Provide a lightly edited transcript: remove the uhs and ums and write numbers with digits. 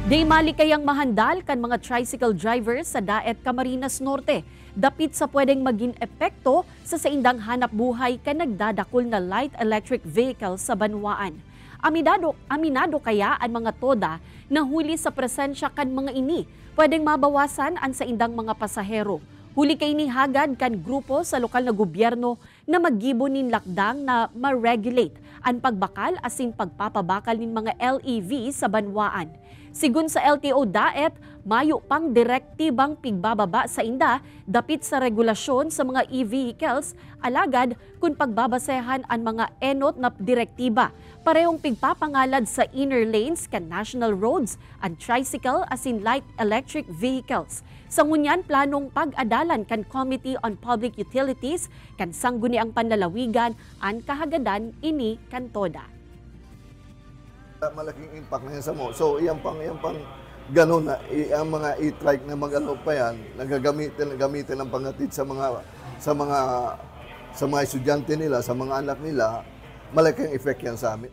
Day mali kayang mahandal kan mga tricycle drivers sa Daet, Camarines Norte. Dapit sa pwedeng maging epekto sa saindang hanap buhay kan nagdadakol na light electric vehicle sa banwaan. Aminado kaya ang mga toda na huli sa presensya kan mga ini pwedeng mabawasan ang saindang mga pasahero. Huli kay ni hagad kan grupo sa lokal na gobyerno na maggibo nin lakdang na ma-regulate ang pagbakal asin pagpapabakal nin mga LEV sa banwaan. Sigun sa LTO Daet, mayo pang direktibang pigbababa sa inda dapit sa regulasyon sa mga e-vehicles alagad kung pagbabasehan ang mga enot na direktiba. Parehong pigpapangalad sa inner lanes kan national roads ang tricycle asin light electric vehicles. Sa ngunyan, planong pag-adalan kan Committee on Public Utilities kan sangguni ang panlalawigan ang kahagadan ini kan toda. Malaking impact na yan sa mo. So, yan pang ganun na, ang mga e-trike na mag-ano pa yan, gamitin ang pangatid sa mga estudyante nila, sa mga anak nila, malaking effect yan sa amin.